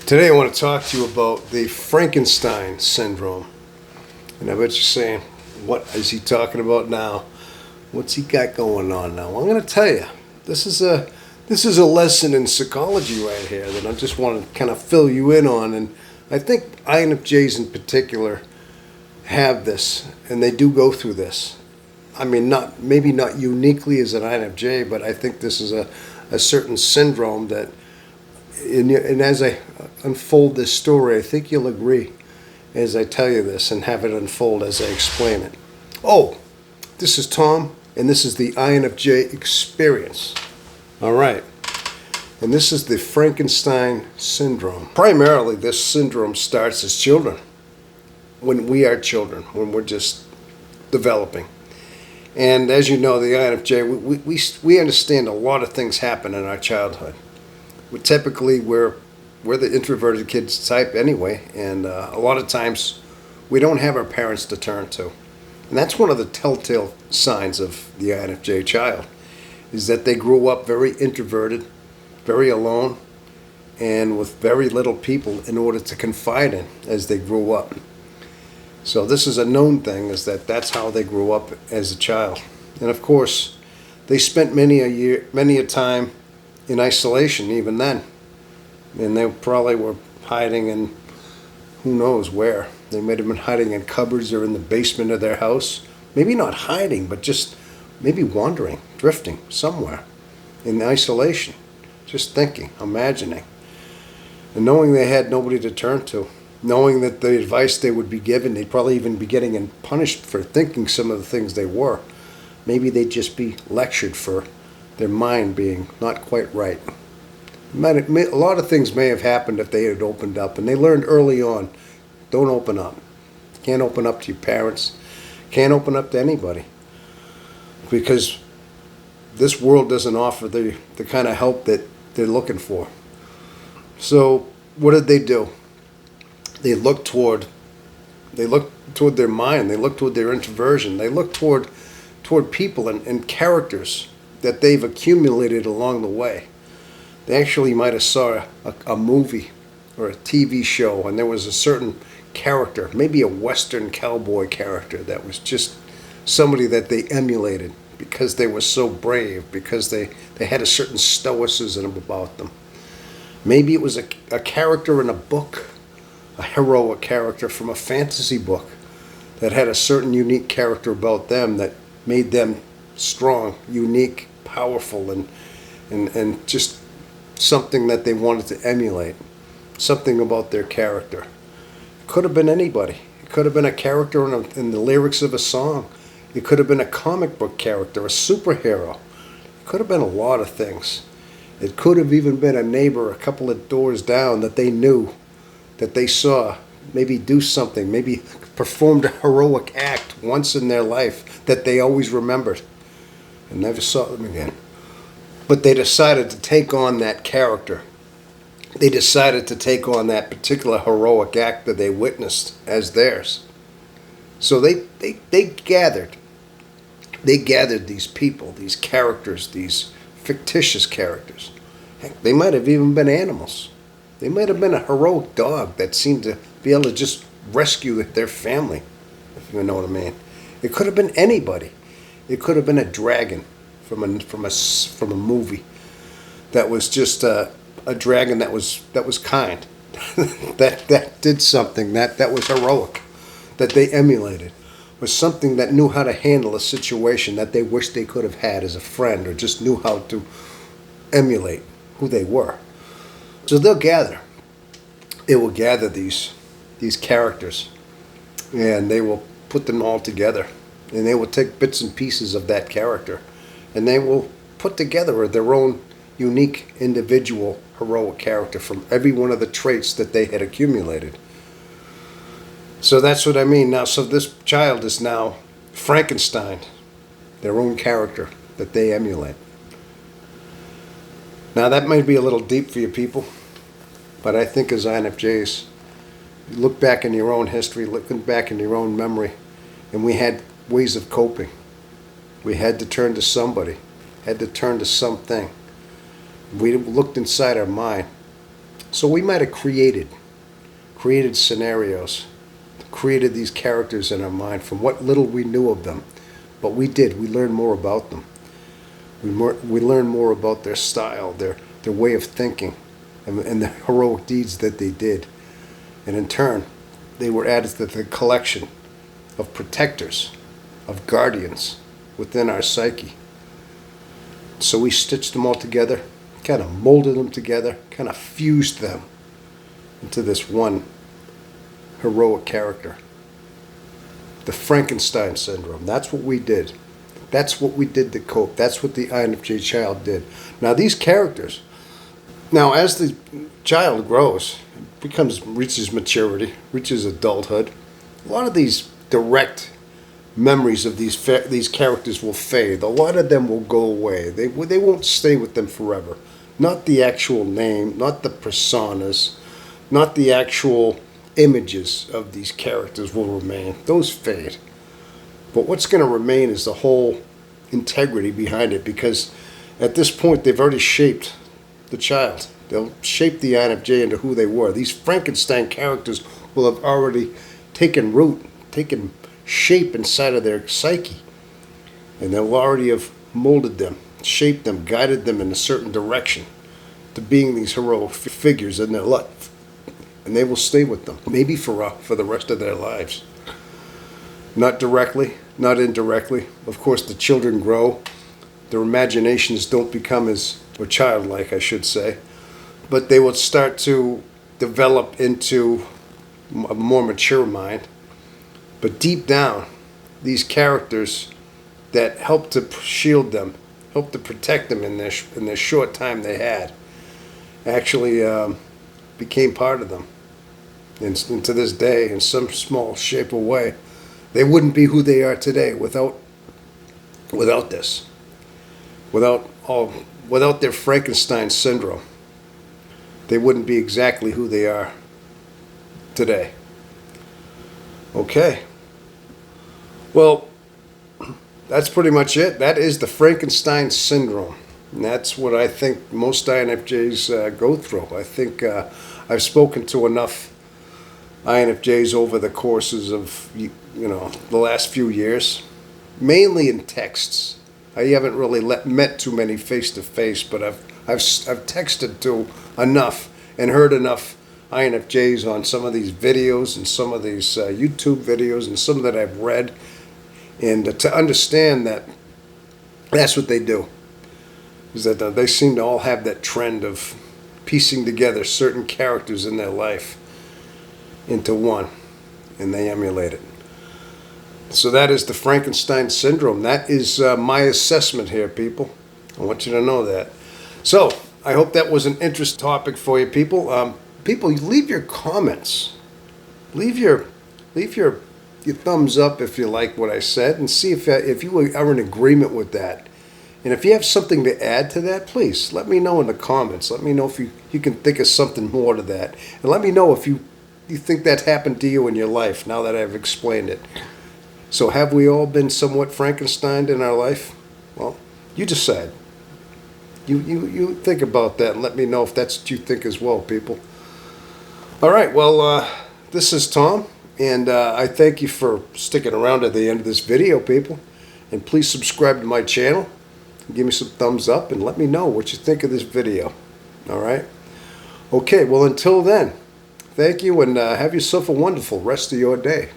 Today I want to talk to you about the Frankenstein syndrome. And I bet you're saying, what is he talking about now? What's he got going on now? Well, I'm going to tell you. This is a lesson in psychology right here that I just want to kind of fill you in on. And I think INFJs in particular have this, and they do go through this. I mean, maybe not uniquely as an INFJ, but I think this is a certain syndrome that, and as I unfold this story, I think you'll agree as I tell you this and have it unfold as I explain it. Oh, this is Tom, and this is the INFJ experience. All right. And this is the Frankenstein syndrome. Primarily, this syndrome starts as children, when we are children, when we're just developing. And as you know, the INFJ, we understand a lot of things happen in our childhood. We're the introverted kids type anyway, and a lot of times we don't have our parents to turn to. And that's one of the telltale signs of the INFJ child, is that they grew up very introverted, very alone, and with very little people in order to confide in as they grew up. So this is a known thing, is that that's how they grew up as a child. And of course, they spent many a time in isolation even then. And they probably were hiding in who knows where. They might have been hiding in cupboards or in the basement of their house. Maybe not hiding, but just maybe wandering, drifting somewhere in isolation. Just thinking, imagining. And knowing they had nobody to turn to. Knowing that the advice they would be given, they'd probably even be getting punished for thinking some of the things they were. Maybe they'd just be lectured for their mind being not quite right. A lot of things may have happened if they had opened up, and they learned early on, don't open up. Can't open up to your parents. Can't open up to anybody. Because this world doesn't offer the kind of help that they're looking for. So what did they do? They looked toward their mind. They looked toward their introversion. They looked toward people and characters that they've accumulated along the way. They actually might have saw a movie or a TV show, and there was a certain character, maybe a Western cowboy character, that was just somebody that they emulated because they were so brave, because they had a certain stoicism about them. Maybe it was a character in a book, a heroic character from a fantasy book that had a certain unique character about them that made them strong, unique, powerful, and just something that they wanted to emulate. Something about their character. It could have been anybody. It could have been a character in the lyrics of a song. It could have been a comic book character, a superhero. It could have been a lot of things. It could have even been a neighbor a couple of doors down that they knew, that they saw, maybe do something, maybe performed a heroic act once in their life that they always remembered and never saw them again. But they decided to take on that character. They decided to take on that particular heroic act that they witnessed as theirs. So they gathered. They gathered these people, these characters, these fictitious characters. Heck, they might have even been animals. They might have been a heroic dog that seemed to be able to just rescue their family, if you know what I mean. It could have been anybody. It could have been a dragon from a movie that was just a dragon that was kind, that did something that was heroic, that they emulated, was something that knew how to handle a situation that they wished they could have had as a friend, or just knew how to emulate who they were. So they'll gather. They will gather these characters, and they will put them all together, and they will take bits and pieces of that character, and they will put together their own unique individual heroic character from every one of the traits that they had accumulated. So that's what I mean now. So this child is now Frankenstein, their own character that they emulate. Now that might be a little deep for you people, but I think as INFJs, you look back in your own history, looking back in your own memory, and we had ways of coping. We had to turn to somebody, had to turn to something. We looked inside our mind So we might have created scenarios, created these characters in our mind from what little we knew of them. But we did. We learned more about them. We learned more about their style, their way of thinking, and the heroic deeds that they did. And in turn, they were added to the collection of protectors, of guardians within our psyche. So we stitched them all together, kind of molded them together, kind of fused them into this one heroic character. The Frankenstein syndrome. That's what we did. That's what we did to cope. That's what the INFJ child did. Now these characters, now as the child grows, reaches maturity, reaches adulthood, a lot of these direct memories of these characters will fade. A lot of them will go away. They won't stay with them forever. Not the actual name, not the personas, not the actual images of these characters will remain. Those fade. But what's going to remain is the whole integrity behind it, because at this point they've already shaped the child. They'll shape the INFJ into who they were. These Frankenstein characters will have already taken root, taken shape inside of their psyche. And they'll already have molded them, shaped them, guided them in a certain direction to being these heroic figures in their life. And they will stay with them, maybe for the rest of their lives. Not directly, not indirectly. Of course, the children grow. Their imaginations don't become or childlike, I should say. But they will start to develop into a more mature mind. But deep down, these characters that help to shield them, help to protect them in their short time they had, actually became part of them. And to this day, in some small shape or way, they wouldn't be who they are today without this, without their Frankenstein syndrome. They wouldn't be exactly who they are today. Okay. Well, that's pretty much it. That is the Frankenstein syndrome. And that's what I think most INFJs go through. I think I've spoken to enough INFJs over the courses of the last few years, mainly in texts. I haven't really met too many face to face, but I've texted to enough and heard enough INFJs on some of these videos and some of these YouTube videos and some that I've read, and to understand that that's what they do. Is that they seem to all have that trend of piecing together certain characters in their life into one, and they emulate it. So that is the Frankenstein syndrome. That is my assessment here, people. I want you to know that. So I hope that was an interesting topic for you, people. People, leave your comments. Leave your thumbs up if you like what I said, and see if you are in agreement with that. And if you have something to add to that, please let me know in the comments. Let me know if you can think of something more to that. And let me know if you think that happened to you in your life now that I've explained it. So have we all been somewhat Frankensteined in our life? Well, you decide. You think about that and let me know if that's what you think as well, people. All right, well, this is Tom, and I thank you for sticking around at the end of this video, people. And please subscribe to my channel. Give me some thumbs up and let me know what you think of this video. All right? Okay, well, until then, thank you, and have yourself a wonderful rest of your day.